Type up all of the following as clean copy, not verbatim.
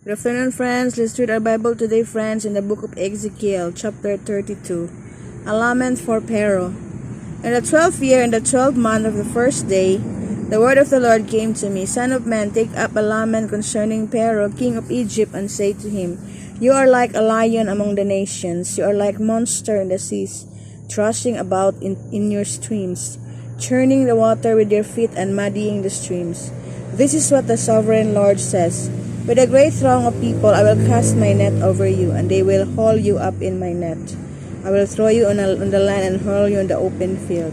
Good afternoon, friends. Let's read our Bible today, friends, in the book of Ezekiel, chapter 32. A lament for Pharaoh. In the 12th year, in the 12th month of the first day, the word of the Lord came to me. Son of man, take up a lament concerning Pharaoh, king of Egypt, and say to him, You are like a lion among the nations. You are like a monster in the seas, thrashing about in your streams, churning the water with your feet and muddying the streams. This is what the sovereign Lord says. With a great throng of people I will cast my net over you, and they will haul you up in my net. I will throw you on the land and hurl you in the open field.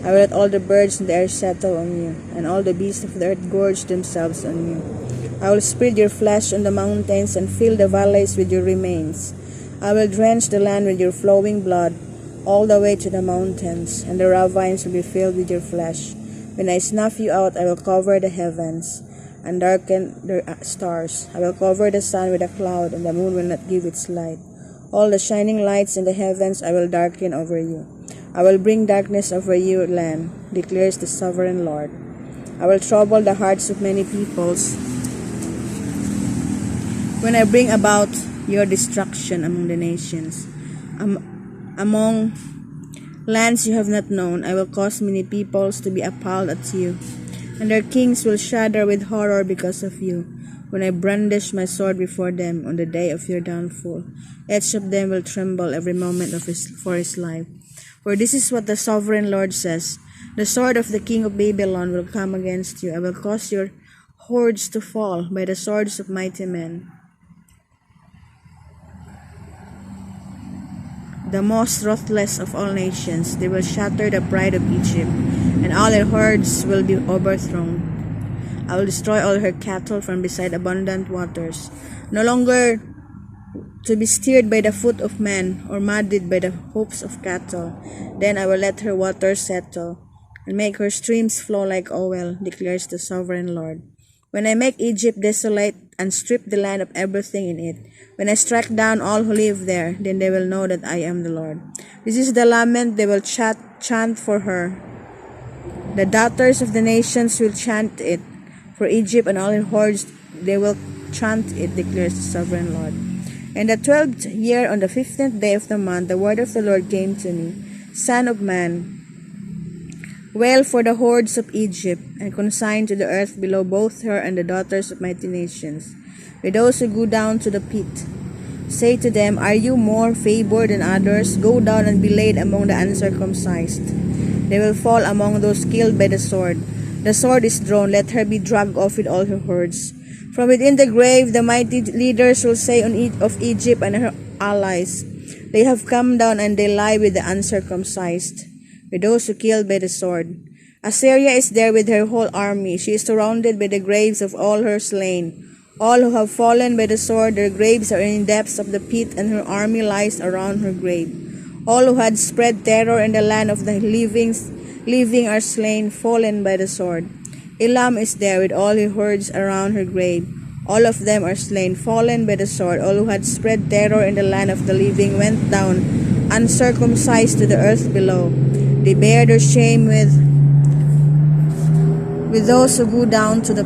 I will let all the birds in the air settle on you, and all the beasts of the earth gorge themselves on you. I will spread your flesh on the mountains and fill the valleys with your remains. I will drench the land with your flowing blood all the way to the mountains, and the ravines will be filled with your flesh. When I snuff you out, I will cover the heavens and darken the stars. I will cover the sun with a cloud, and the moon will not give its light. All the shining lights in the heavens I will darken over you. I will bring darkness over you, land, declares the sovereign Lord. I will trouble the hearts of many peoples when I bring about your destruction among the nations. Among lands you have not known, I will cause many peoples to be appalled at you, and their kings will shudder with horror because of you. When I brandish my sword before them on the day of your downfall, each of them will tremble every moment for his life. For this is what the sovereign Lord says, The sword of the king of Babylon will come against you. I will cause your hordes to fall by the swords of mighty men. The most ruthless of all nations, they will shatter the pride of Egypt, and all her hordes will be overthrown. I will destroy all her cattle from beside abundant waters, no longer to be steered by the foot of man or muddied by the hoofs of cattle. Then I will let her waters settle, and make her streams flow like oil, declares the sovereign Lord. When I make Egypt desolate and strip the land of everything in it, when I strike down all who live there, then they will know that I am the Lord. This is the lament they will chant for her. The daughters of the nations will chant it. For Egypt and all her hordes, they will chant it, declares the sovereign Lord. In the 12th year, on the 15th day of the month, the word of the Lord came to me. Son of man, wail for the hordes of Egypt, and consign to the earth below both her and the daughters of mighty nations, with those who go down to the pit. Say to them, Are you more favored than others? Go down and be laid among the uncircumcised. They will fall among those killed by the sword. The sword is drawn, let her be dragged off with all her hordes. From within the grave the mighty leaders will say of Egypt and her allies, They have come down and they lie with the uncircumcised, with those who killed by the sword. Assyria is there with her whole army. She is surrounded by the graves of all her slain. All who have fallen by the sword, their graves are in the depths of the pit, and her army lies around her grave. All who had spread terror in the land of the living are slain, fallen by the sword. Elam is there with all her hordes around her grave. All of them are slain, fallen by the sword. All who had spread terror in the land of the living went down, uncircumcised, to the earth below. They bear their shame with those who go down to the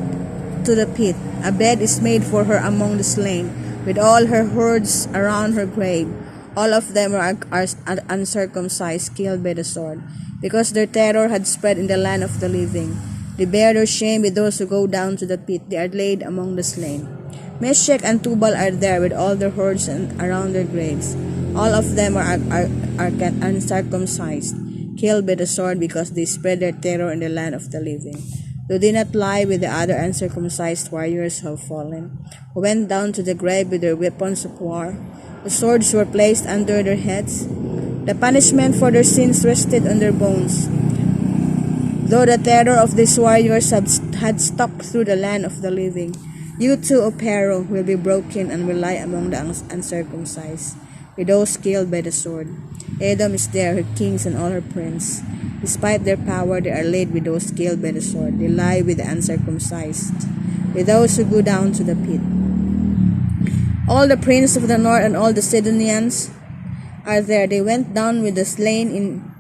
pit. A bed is made for her among the slain, with all her hordes around her grave. All of them are uncircumcised, killed by the sword, because their terror had spread in the land of the living. They bear their shame with those who go down to the pit. They are laid among the slain. Meshech and Tubal are there with all their hordes around their graves. All of them are uncircumcised, killed by the sword, because they spread their terror in the land of the living. Though they not lie with the other uncircumcised warriors who have fallen, who went down to the grave with their weapons of war. The swords were placed under their heads. The punishment for their sins rested on their bones. Though the terror of these warriors had stuck through the land of the living, you too, O Pharaoh, will be broken and will lie among the uncircumcised, with those killed by the sword. Edom is there, her kings and all her princes. Despite their power, they are laid with those killed by the sword. They lie with the uncircumcised, with those who go down to the pit. All the princes of the north and all the Sidonians are there. They went down with the slain in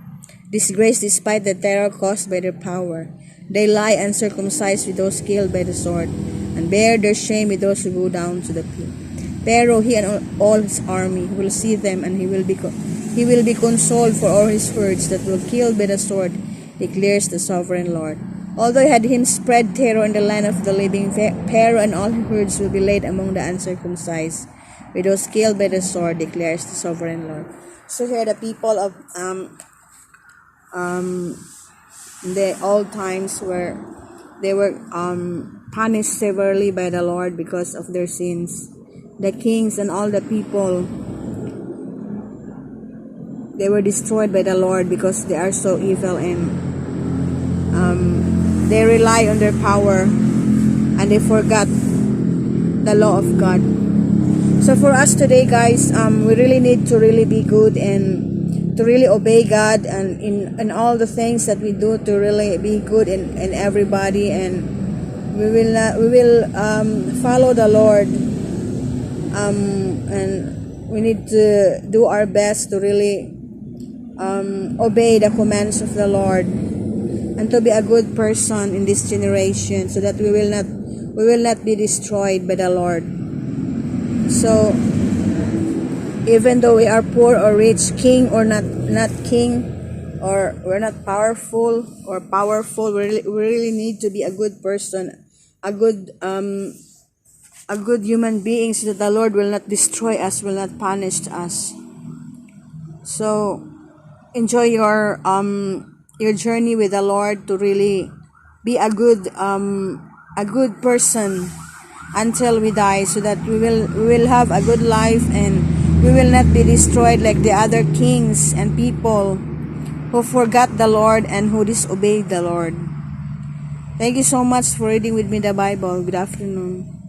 disgrace despite the terror caused by their power. They lie uncircumcised with those killed by the sword, and bear their shame with those who go down to the pit. Pharaoh, he and all his army will see them, and he will be consoled for all his herds that will kill by the sword, declares the sovereign Lord. Although he had him spread terror in the land of the living, Pharaoh and all his herds will be laid among the uncircumcised, with those killed by the sword, declares the sovereign Lord. So here the people of in the old times where they were punished severely by the Lord because of their sins. The kings and all the people, they were destroyed by the Lord because they are so evil, and they rely on their power and they forgot the law of God. So for us today, guys, we really need to really be good and to really obey God, and in all the things that we do, to really be good in everybody, and we will follow the Lord, and we need to do our best to really obey the commands of the Lord, and to be a good person in this generation, so that we will not be destroyed by the Lord. So even though we are poor or rich, king or not king, or we're not powerful or powerful, we really need to be a good person, a good human being, so that the Lord will not destroy us, will not punish us. So enjoy your journey with the Lord, to really be a good person until we die, so that we will have a good life, and we will not be destroyed like the other kings and people who forgot the Lord and who disobeyed the Lord. Thank you so much for reading with me the Bible. Good afternoon.